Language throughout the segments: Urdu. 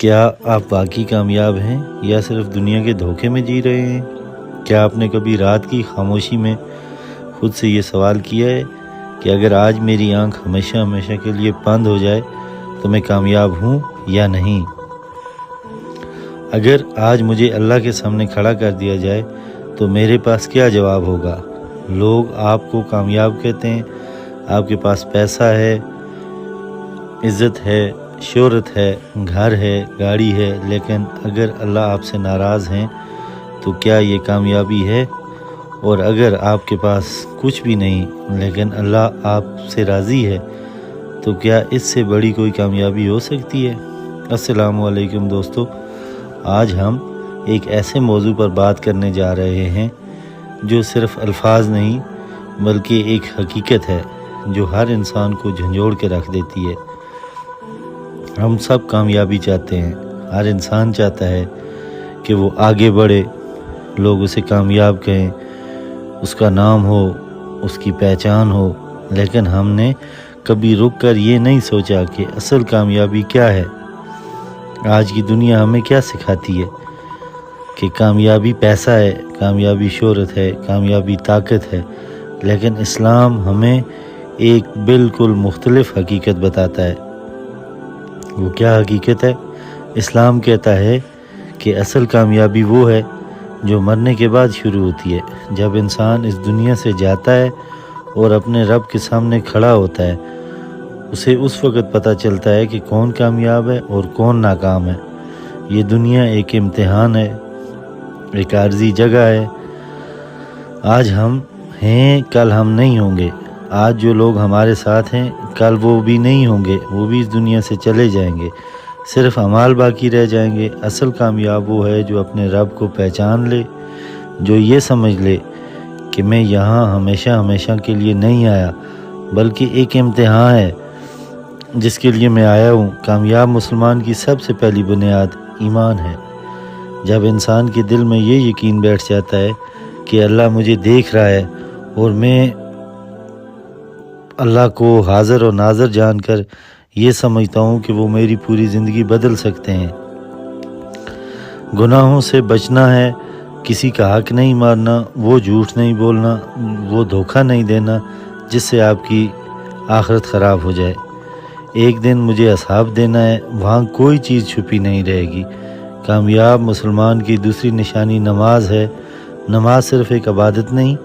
کیا آپ واقعی کامیاب ہیں یا صرف دنیا کے دھوکے میں جی رہے ہیں؟ کیا آپ نے کبھی رات کی خاموشی میں خود سے یہ سوال کیا ہے کہ اگر آج میری آنکھ ہمیشہ ہمیشہ کے لیے بند ہو جائے تو میں کامیاب ہوں یا نہیں؟ اگر آج مجھے اللہ کے سامنے کھڑا کر دیا جائے تو میرے پاس کیا جواب ہوگا؟ لوگ آپ کو کامیاب کہتے ہیں، آپ کے پاس پیسہ ہے، عزت ہے، شہرت ہے، گھر ہے، گاڑی ہے، لیکن اگر اللہ آپ سے ناراض ہیں تو کیا یہ کامیابی ہے؟ اور اگر آپ کے پاس کچھ بھی نہیں لیکن اللہ آپ سے راضی ہے تو کیا اس سے بڑی کوئی کامیابی ہو سکتی ہے؟ السلام علیکم دوستو، آج ہم ایک ایسے موضوع پر بات کرنے جا رہے ہیں جو صرف الفاظ نہیں بلکہ ایک حقیقت ہے جو ہر انسان کو جھنجھوڑ کے رکھ دیتی ہے۔ ہم سب کامیابی چاہتے ہیں، ہر انسان چاہتا ہے کہ وہ آگے بڑھے، لوگ اسے کامیاب کہیں، اس کا نام ہو، اس کی پہچان ہو، لیکن ہم نے کبھی رک کر یہ نہیں سوچا کہ اصل کامیابی کیا ہے۔ آج کی دنیا ہمیں کیا سکھاتی ہے کہ کامیابی پیسہ ہے، کامیابی شہرت ہے، کامیابی طاقت ہے، لیکن اسلام ہمیں ایک بالکل مختلف حقیقت بتاتا ہے۔ وہ کیا حقیقت ہے؟ اسلام کہتا ہے کہ اصل کامیابی وہ ہے جو مرنے کے بعد شروع ہوتی ہے، جب انسان اس دنیا سے جاتا ہے اور اپنے رب کے سامنے کھڑا ہوتا ہے۔ اسے اس وقت پتہ چلتا ہے کہ کون کامیاب ہے اور کون ناکام ہے۔ یہ دنیا ایک امتحان ہے، ایک عارضی جگہ ہے۔ آج ہم ہیں، کل ہم نہیں ہوں گے۔ آج جو لوگ ہمارے ساتھ ہیں کل وہ بھی نہیں ہوں گے، وہ بھی اس دنیا سے چلے جائیں گے، صرف اعمال باقی رہ جائیں گے۔ اصل کامیاب وہ ہے جو اپنے رب کو پہچان لے، جو یہ سمجھ لے کہ میں یہاں ہمیشہ ہمیشہ کے لیے نہیں آیا بلکہ ایک امتحان ہے جس کے لیے میں آیا ہوں۔ کامیاب مسلمان کی سب سے پہلی بنیاد ایمان ہے۔ جب انسان کے دل میں یہ یقین بیٹھ جاتا ہے کہ اللہ مجھے دیکھ رہا ہے اور میں اللہ کو حاضر و ناظر جان کر یہ سمجھتا ہوں کہ وہ میری پوری زندگی بدل سکتے ہیں۔ گناہوں سے بچنا ہے، کسی کا حق نہیں مارنا، وہ جھوٹ نہیں بولنا، وہ دھوکہ نہیں دینا جس سے آپ کی آخرت خراب ہو جائے۔ ایک دن مجھے حساب دینا ہے، وہاں کوئی چیز چھپی نہیں رہے گی۔ کامیاب مسلمان کی دوسری نشانی نماز ہے۔ نماز صرف ایک عبادت نہیں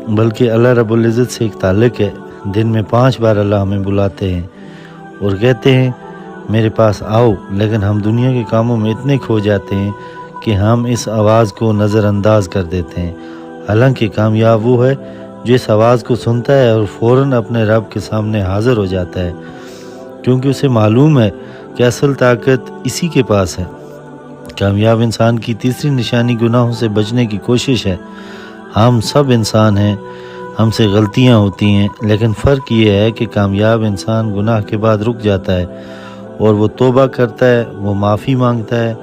بلکہ اللہ رب العزت سے ایک تعلق ہے۔ دن میں 5 بار اللہ ہمیں بلاتے ہیں اور کہتے ہیں میرے پاس آؤ، لیکن ہم دنیا کے کاموں میں اتنے کھو جاتے ہیں کہ ہم اس آواز کو نظر انداز کر دیتے ہیں۔ حالانکہ کامیاب وہ ہے جو اس آواز کو سنتا ہے اور فوراً اپنے رب کے سامنے حاضر ہو جاتا ہے، کیونکہ اسے معلوم ہے کہ اصل طاقت اسی کے پاس ہے۔ کامیاب انسان کی تیسری نشانی گناہوں سے بچنے کی کوشش ہے۔ ہم سب انسان ہیں، ہم سے غلطیاں ہوتی ہیں، لیکن فرق یہ ہے کہ کامیاب انسان گناہ کے بعد رک جاتا ہے اور وہ توبہ کرتا ہے، وہ معافی مانگتا ہے،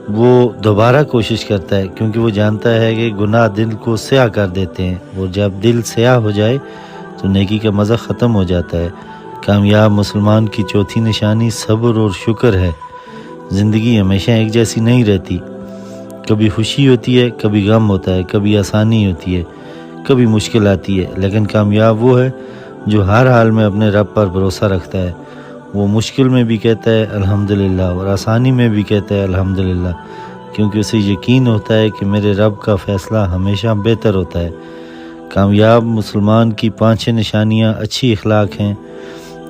وہ دوبارہ کوشش کرتا ہے، کیونکہ وہ جانتا ہے کہ گناہ دل کو سیاہ کر دیتے ہیں اور جب دل سیاہ ہو جائے تو نیکی کا مزہ ختم ہو جاتا ہے۔ کامیاب مسلمان کی چوتھی نشانی صبر اور شکر ہے۔ زندگی ہمیشہ ایک جیسی نہیں رہتی، کبھی خوشی ہوتی ہے، کبھی غم ہوتا ہے، کبھی آسانی ہوتی ہے، کبھی مشکل آتی ہے، لیکن کامیاب وہ ہے جو ہر حال میں اپنے رب پر بھروسہ رکھتا ہے۔ وہ مشکل میں بھی کہتا ہے الحمدللہ اور آسانی میں بھی کہتا ہے الحمدللہ، کیونکہ اسے یقین ہوتا ہے کہ میرے رب کا فیصلہ ہمیشہ بہتر ہوتا ہے۔ کامیاب مسلمان کی 5 نشانیاں اچھی اخلاق ہیں۔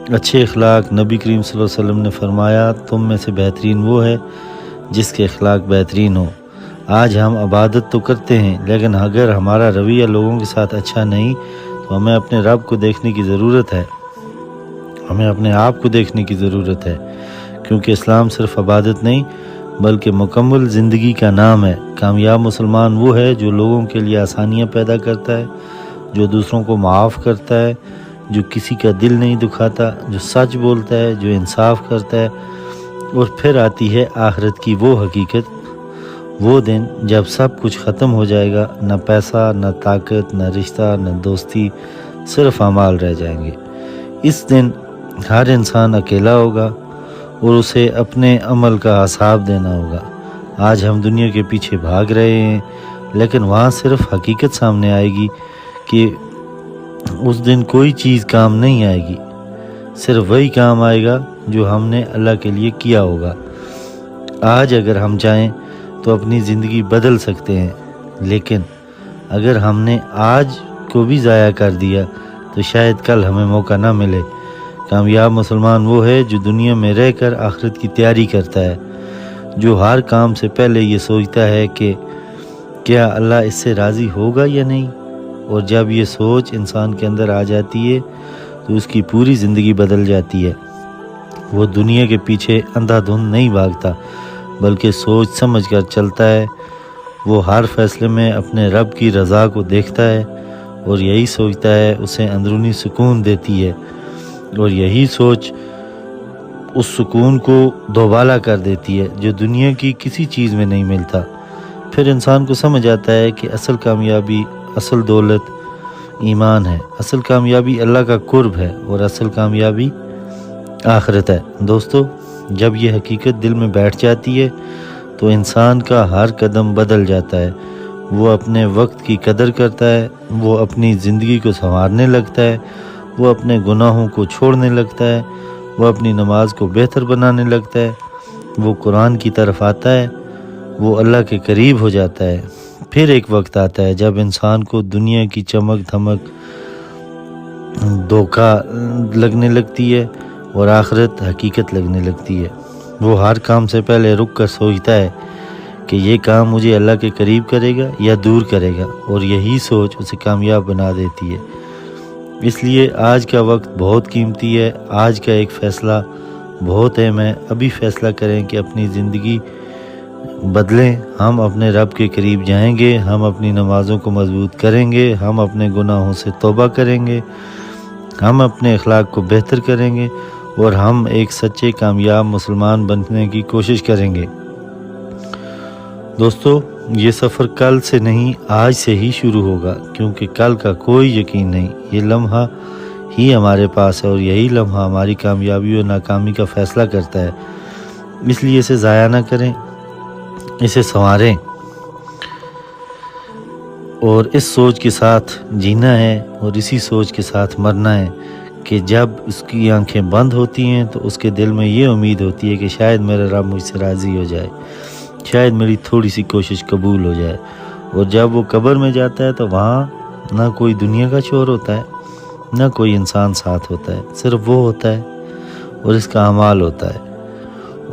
اچھے اخلاق، نبی کریم صلی اللہ علیہ وسلم نے فرمایا تم میں سے بہترین وہ ہے جس کے اخلاق بہترین ہو۔ آج ہم عبادت تو کرتے ہیں لیکن اگر ہمارا رویہ لوگوں کے ساتھ اچھا نہیں تو ہمیں اپنے رب کو دیکھنے کی ضرورت ہے، ہمیں اپنے آپ کو دیکھنے کی ضرورت ہے، کیونکہ اسلام صرف عبادت نہیں بلکہ مکمل زندگی کا نام ہے۔ کامیاب مسلمان وہ ہے جو لوگوں کے لیے آسانیاں پیدا کرتا ہے، جو دوسروں کو معاف کرتا ہے، جو کسی کا دل نہیں دکھاتا، جو سچ بولتا ہے، جو انصاف کرتا ہے۔ اور پھر آتی ہے آخرت کی وہ حقیقت، وہ دن جب سب کچھ ختم ہو جائے گا، نہ پیسہ، نہ طاقت، نہ رشتہ، نہ دوستی، صرف اعمال رہ جائیں گے۔ اس دن ہر انسان اکیلا ہوگا اور اسے اپنے عمل کا حساب دینا ہوگا۔ آج ہم دنیا کے پیچھے بھاگ رہے ہیں، لیکن وہاں صرف حقیقت سامنے آئے گی کہ اس دن کوئی چیز کام نہیں آئے گی، صرف وہی کام آئے گا جو ہم نے اللہ کے لیے کیا ہوگا۔ آج اگر ہم چاہیں تو اپنی زندگی بدل سکتے ہیں، لیکن اگر ہم نے آج کو بھی ضائع کر دیا تو شاید کل ہمیں موقع نہ ملے۔ کامیاب مسلمان وہ ہے جو دنیا میں رہ کر آخرت کی تیاری کرتا ہے، جو ہر کام سے پہلے یہ سوچتا ہے کہ کیا اللہ اس سے راضی ہوگا یا نہیں، اور جب یہ سوچ انسان کے اندر آ جاتی ہے تو اس کی پوری زندگی بدل جاتی ہے۔ وہ دنیا کے پیچھے اندھا دھند نہیں بھاگتا، بلکہ سوچ سمجھ کر چلتا ہے۔ وہ ہر فیصلے میں اپنے رب کی رضا کو دیکھتا ہے اور یہی سوچتا ہے اسے اندرونی سکون دیتی ہے، اور یہی سوچ اس سکون کو دوبالا کر دیتی ہے جو دنیا کی کسی چیز میں نہیں ملتا۔ پھر انسان کو سمجھ آتا ہے کہ اصل کامیابی، اصل دولت ایمان ہے، اصل کامیابی اللہ کا قرب ہے، اور اصل کامیابی آخرت ہے۔ دوستو، جب یہ حقیقت دل میں بیٹھ جاتی ہے تو انسان کا ہر قدم بدل جاتا ہے۔ وہ اپنے وقت کی قدر کرتا ہے، وہ اپنی زندگی کو سنوارنے لگتا ہے، وہ اپنے گناہوں کو چھوڑنے لگتا ہے، وہ اپنی نماز کو بہتر بنانے لگتا ہے، وہ قرآن کی طرف آتا ہے، وہ اللہ کے قریب ہو جاتا ہے۔ پھر ایک وقت آتا ہے جب انسان کو دنیا کی چمک دھمک دھوکہ لگنے لگتی ہے اور آخرت حقیقت لگنے لگتی ہے۔ وہ ہر کام سے پہلے رک کر سوچتا ہے کہ یہ کام مجھے اللہ کے قریب کرے گا یا دور کرے گا، اور یہی سوچ اسے کامیاب بنا دیتی ہے۔ اس لیے آج کا وقت بہت قیمتی ہے، آج کا ایک فیصلہ بہت اہم ہے۔ ابھی فیصلہ کریں کہ اپنی زندگی بدلیں، ہم اپنے رب کے قریب جائیں گے، ہم اپنی نمازوں کو مضبوط کریں گے، ہم اپنے گناہوں سے توبہ کریں گے، ہم اپنے اخلاق کو بہتر کریں گے، اور ہم ایک سچے کامیاب مسلمان بننے کی کوشش کریں گے۔ دوستو، یہ سفر کل سے نہیں آج سے ہی شروع ہوگا، کیونکہ کل کا کوئی یقین نہیں۔ یہ لمحہ ہی ہمارے پاس ہے، اور یہی لمحہ ہماری کامیابی اور ناکامی کا فیصلہ کرتا ہے۔ اس لیے اسے ضائع نہ کریں، اسے سنواریں، اور اس سوچ کے ساتھ جینا ہے اور اسی سوچ کے ساتھ مرنا ہے کہ جب اس کی آنکھیں بند ہوتی ہیں تو اس کے دل میں یہ امید ہوتی ہے کہ شاید میرا رب مجھ سے راضی ہو جائے، شاید میری تھوڑی سی کوشش قبول ہو جائے۔ اور جب وہ قبر میں جاتا ہے تو وہاں نہ کوئی دنیا کا شور ہوتا ہے، نہ کوئی انسان ساتھ ہوتا ہے، صرف وہ ہوتا ہے اور اس کا اعمال ہوتا ہے۔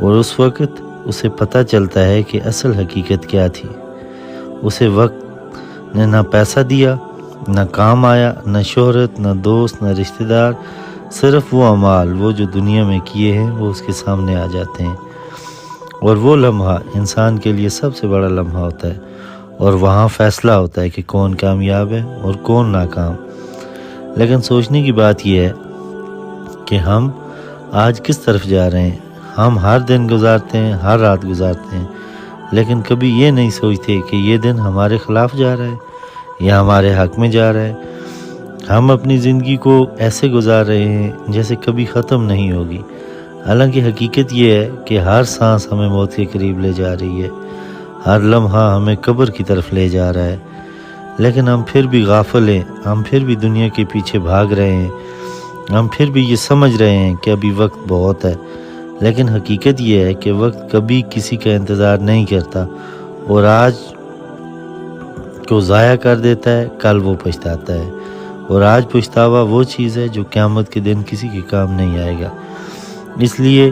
اور اس وقت اسے پتہ چلتا ہے کہ اصل حقیقت کیا تھی۔ اسے وقت نے نہ پیسہ دیا، نہ کام آیا، نہ شہرت، نہ دوست، نہ رشتہ دار، صرف وہ اعمال، وہ جو دنیا میں کیے ہیں، وہ اس کے سامنے آ جاتے ہیں۔ اور وہ لمحہ انسان کے لیے سب سے بڑا لمحہ ہوتا ہے، اور وہاں فیصلہ ہوتا ہے کہ کون کامیاب ہے اور کون ناکام۔ لیکن سوچنے کی بات یہ ہے کہ ہم آج کس طرف جا رہے ہیں۔ ہم ہر دن گزارتے ہیں، ہر رات گزارتے ہیں، لیکن کبھی یہ نہیں سوچتے کہ یہ دن ہمارے خلاف جا رہا ہے یا ہمارے حق میں جا رہا ہے۔ ہم اپنی زندگی کو ایسے گزار رہے ہیں جیسے کبھی ختم نہیں ہوگی، حالانکہ حقیقت یہ ہے کہ ہر سانس ہمیں موت کے قریب لے جا رہی ہے، ہر لمحہ ہمیں قبر کی طرف لے جا رہا ہے۔ لیکن ہم پھر بھی غافل ہیں، ہم پھر بھی دنیا کے پیچھے بھاگ رہے ہیں، ہم پھر بھی یہ سمجھ رہے ہیں کہ ابھی وقت بہت ہے۔ لیکن حقیقت یہ ہے کہ وقت کبھی کسی کا انتظار نہیں کرتا، اور آج کو ضائع کر دیتا ہے، کل وہ پچھتاتا ہے، اور آج پچھتاوا وہ چیز ہے جو قیامت کے دن کسی کے کام نہیں آئے گا۔ اس لیے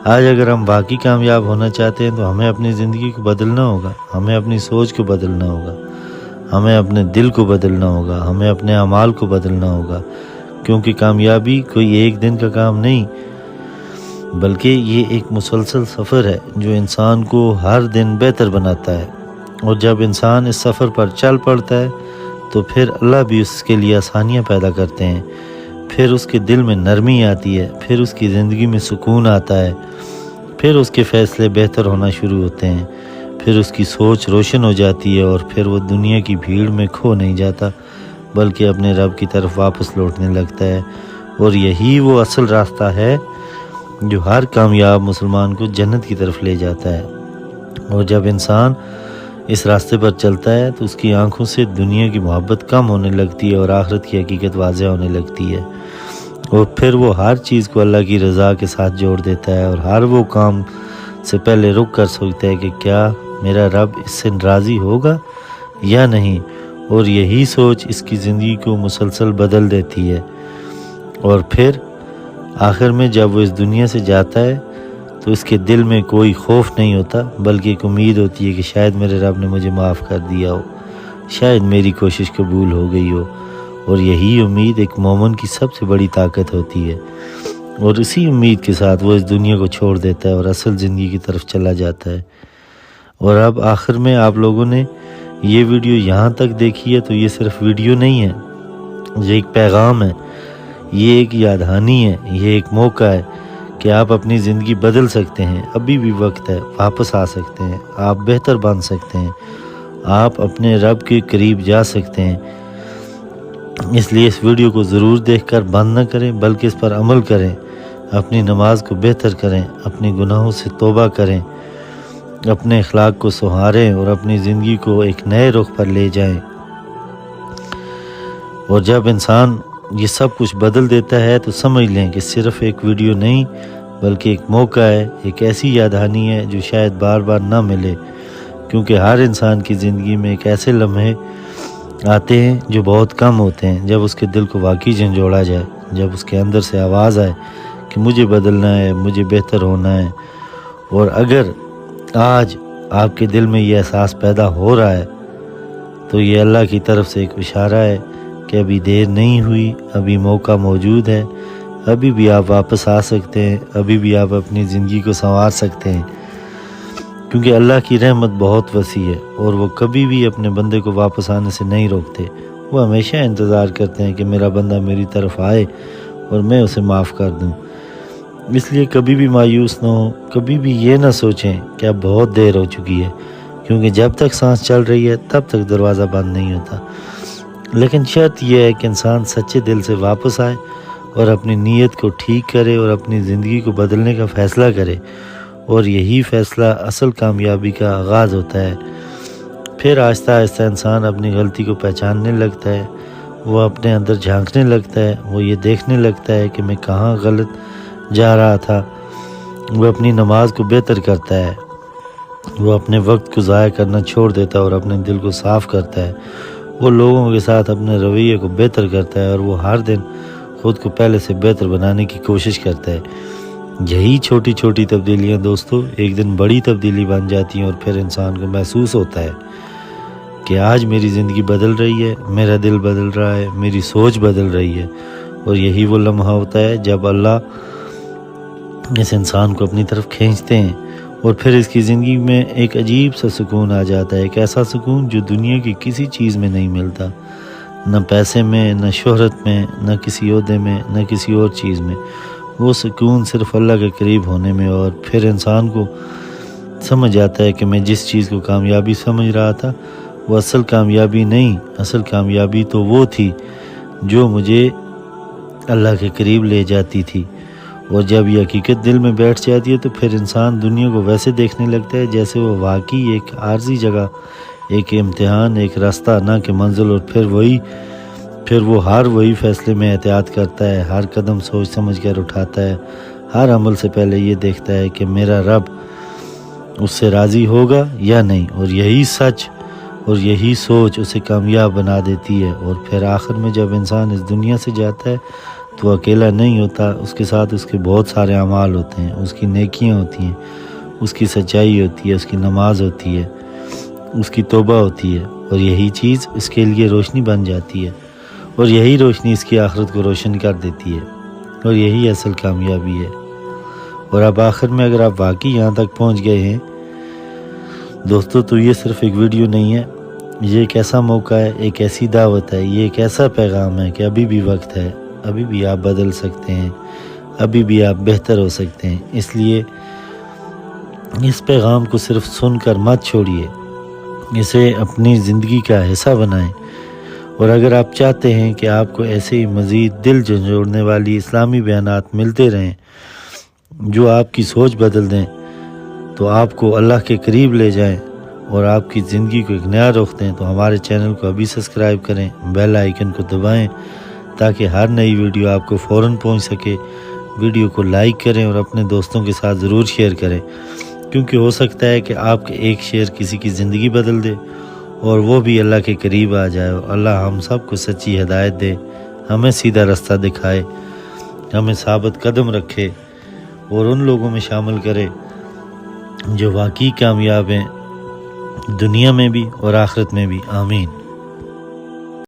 آج اگر ہم باقی کامیاب ہونا چاہتے ہیں تو ہمیں اپنی زندگی کو بدلنا ہوگا، ہمیں اپنی سوچ کو بدلنا ہوگا، ہمیں اپنے دل کو بدلنا ہوگا، ہمیں اپنے اعمال کو بدلنا ہوگا، کیونکہ کامیابی کوئی ایک دن کا کام نہیں، بلکہ یہ ایک مسلسل سفر ہے جو انسان کو ہر دن بہتر بناتا ہے۔ اور جب انسان اس سفر پر چل پڑتا ہے تو پھر اللہ بھی اس کے لیے آسانیاں پیدا کرتے ہیں، پھر اس کے دل میں نرمی آتی ہے، پھر اس کی زندگی میں سکون آتا ہے، پھر اس کے فیصلے بہتر ہونا شروع ہوتے ہیں، پھر اس کی سوچ روشن ہو جاتی ہے، اور پھر وہ دنیا کی بھیڑ میں کھو نہیں جاتا بلکہ اپنے رب کی طرف واپس لوٹنے لگتا ہے۔ اور یہی وہ اصل راستہ ہے جو ہر کامیاب مسلمان کو جنت کی طرف لے جاتا ہے۔ اور جب انسان اس راستے پر چلتا ہے تو اس کی آنکھوں سے دنیا کی محبت کم ہونے لگتی ہے اور آخرت کی حقیقت واضح ہونے لگتی ہے، اور پھر وہ ہر چیز کو اللہ کی رضا کے ساتھ جوڑ دیتا ہے، اور ہر وہ کام سے پہلے رک کر سوچتا ہے کہ کیا میرا رب اس سے راضی ہوگا یا نہیں، اور یہی سوچ اس کی زندگی کو مسلسل بدل دیتی ہے۔ اور پھر آخر میں جب وہ اس دنیا سے جاتا ہے تو اس کے دل میں کوئی خوف نہیں ہوتا، بلکہ ایک امید ہوتی ہے کہ شاید میرے رب نے مجھے معاف کر دیا ہو، شاید میری کوشش قبول ہو گئی ہو، اور یہی امید ایک مومن کی سب سے بڑی طاقت ہوتی ہے، اور اسی امید کے ساتھ وہ اس دنیا کو چھوڑ دیتا ہے اور اصل زندگی کی طرف چلا جاتا ہے۔ اور اب آخر میں آپ لوگوں نے یہ ویڈیو یہاں تک دیکھی ہے تو یہ صرف ویڈیو نہیں ہے، یہ ایک پیغام ہے، یہ ایک یاد دہانی ہے، یہ ایک موقع ہے کہ آپ اپنی زندگی بدل سکتے ہیں، ابھی بھی وقت ہے، واپس آ سکتے ہیں، آپ بہتر بن سکتے ہیں، آپ اپنے رب کے قریب جا سکتے ہیں۔ اس لیے اس ویڈیو کو ضرور دیکھ کر بند نہ کریں، بلکہ اس پر عمل کریں، اپنی نماز کو بہتر کریں، اپنے گناہوں سے توبہ کریں، اپنے اخلاق کو سنواریں اور اپنی زندگی کو ایک نئے رخ پر لے جائیں۔ اور جب انسان یہ سب کچھ بدل دیتا ہے تو سمجھ لیں کہ صرف ایک ویڈیو نہیں بلکہ ایک موقع ہے، ایک ایسی یاد دہانی ہے جو شاید بار بار نہ ملے، کیونکہ ہر انسان کی زندگی میں ایک ایسے لمحے آتے ہیں جو بہت کم ہوتے ہیں، جب اس کے دل کو واقعی جھنجھوڑا جائے، جب اس کے اندر سے آواز آئے کہ مجھے بدلنا ہے، مجھے بہتر ہونا ہے۔ اور اگر آج آپ کے دل میں یہ احساس پیدا ہو رہا ہے تو یہ اللہ کی طرف سے ایک اشارہ ہے کہ ابھی دیر نہیں ہوئی، ابھی موقع موجود ہے، ابھی بھی آپ واپس آ سکتے ہیں، ابھی بھی آپ اپنی زندگی کو سنوار سکتے ہیں، کیونکہ اللہ کی رحمت بہت وسیع ہے اور وہ کبھی بھی اپنے بندے کو واپس آنے سے نہیں روکتے۔ وہ ہمیشہ انتظار کرتے ہیں کہ میرا بندہ میری طرف آئے اور میں اسے معاف کر دوں۔ اس لیے کبھی بھی مایوس نہ ہو، کبھی بھی یہ نہ سوچیں کہ اب بہت دیر ہو چکی ہے، کیونکہ جب تک سانس چل رہی ہے تب تک دروازہ بند نہیں ہوتا۔ لیکن شرط یہ ہے کہ انسان سچے دل سے واپس آئے اور اپنی نیت کو ٹھیک کرے اور اپنی زندگی کو بدلنے کا فیصلہ کرے، اور یہی فیصلہ اصل کامیابی کا آغاز ہوتا ہے۔ پھر آہستہ آہستہ انسان اپنی غلطی کو پہچاننے لگتا ہے، وہ اپنے اندر جھانکنے لگتا ہے، وہ یہ دیکھنے لگتا ہے کہ میں کہاں غلط جا رہا تھا، وہ اپنی نماز کو بہتر کرتا ہے، وہ اپنے وقت کو ضائع کرنا چھوڑ دیتا ہے اور اپنے دل کو صاف کرتا ہے، وہ لوگوں کے ساتھ اپنے رویے کو بہتر کرتا ہے، اور وہ ہر دن خود کو پہلے سے بہتر بنانے کی کوشش کرتا ہے۔ یہی چھوٹی چھوٹی تبدیلیاں دوستو ایک دن بڑی تبدیلی بن جاتی ہیں، اور پھر انسان کو محسوس ہوتا ہے کہ آج میری زندگی بدل رہی ہے، میرا دل بدل رہا ہے، میری سوچ بدل رہی ہے۔ اور یہی وہ لمحہ ہوتا ہے جب اللہ اس انسان کو اپنی طرف کھینچتے ہیں، اور پھر اس کی زندگی میں ایک عجیب سا سکون آ جاتا ہے، ایک ایسا سکون جو دنیا کی کسی چیز میں نہیں ملتا، نہ پیسے میں، نہ شہرت میں، نہ کسی عہدے میں، نہ کسی اور چیز میں۔ وہ سکون صرف اللہ کے قریب ہونے میں، اور پھر انسان کو سمجھ آتا ہے کہ میں جس چیز کو کامیابی سمجھ رہا تھا وہ اصل کامیابی نہیں، اصل کامیابی تو وہ تھی جو مجھے اللہ کے قریب لے جاتی تھی۔ اور جب یہ حقیقت دل میں بیٹھ جاتی ہے تو پھر انسان دنیا کو ویسے دیکھنے لگتا ہے جیسے وہ واقعی ایک عارضی جگہ، ایک امتحان، ایک راستہ، نہ کہ منزل۔ اور پھر وہ ہر وہی فیصلے میں احتیاط کرتا ہے، ہر قدم سوچ سمجھ کر اٹھاتا ہے، ہر عمل سے پہلے یہ دیکھتا ہے کہ میرا رب اس سے راضی ہوگا یا نہیں، اور یہی سچ اور یہی سوچ اسے کامیاب بنا دیتی ہے۔ اور پھر آخر میں جب انسان اس دنیا سے جاتا ہے تو وہ اکیلا نہیں ہوتا، اس کے ساتھ اس کے بہت سارے اعمال ہوتے ہیں، اس کی نیکیاں ہوتی ہیں، اس کی سچائی ہوتی ہے، اس کی نماز ہوتی ہے، اس کی توبہ ہوتی ہے، اور یہی چیز اس کے لیے روشنی بن جاتی ہے، اور یہی روشنی اس کی آخرت کو روشن کر دیتی ہے، اور یہی اصل کامیابی ہے۔ اور اب آخر میں اگر آپ واقعی یہاں تک پہنچ گئے ہیں دوستو تو یہ صرف ایک ویڈیو نہیں ہے، یہ ایک ایسا موقع ہے، ایک ایسی دعوت ہے، یہ ایک ایسا پیغام ہے کہ ابھی بھی وقت ہے، ابھی بھی آپ بدل سکتے ہیں، ابھی بھی آپ بہتر ہو سکتے ہیں۔ اس لیے اس پیغام کو صرف سن کر مت چھوڑیے، اسے اپنی زندگی کا حصہ بنائیں۔ اور اگر آپ چاہتے ہیں کہ آپ کو ایسے ہی مزید دل جھنجھوڑنے والی اسلامی بیانات ملتے رہیں جو آپ کی سوچ بدل دیں تو آپ کو اللہ کے قریب لے جائیں اور آپ کی زندگی کو ایک نیا رخ دیں، تو ہمارے چینل کو ابھی سبسکرائب کریں، بیل آئیکن کو دبائیں تاکہ ہر نئی ویڈیو آپ کو فوراً پہنچ سکے۔ ویڈیو کو لائک کریں اور اپنے دوستوں کے ساتھ ضرور شیئر کریں، کیونکہ ہو سکتا ہے کہ آپ کے ایک شیئر کسی کی زندگی بدل دے اور وہ بھی اللہ کے قریب آ جائے۔ اور اللہ ہم سب کو سچی ہدایت دے، ہمیں سیدھا رستہ دکھائے، ہمیں ثابت قدم رکھے اور ان لوگوں میں شامل کرے جو واقعی کامیاب ہیں، دنیا میں بھی اور آخرت میں بھی۔ آمین۔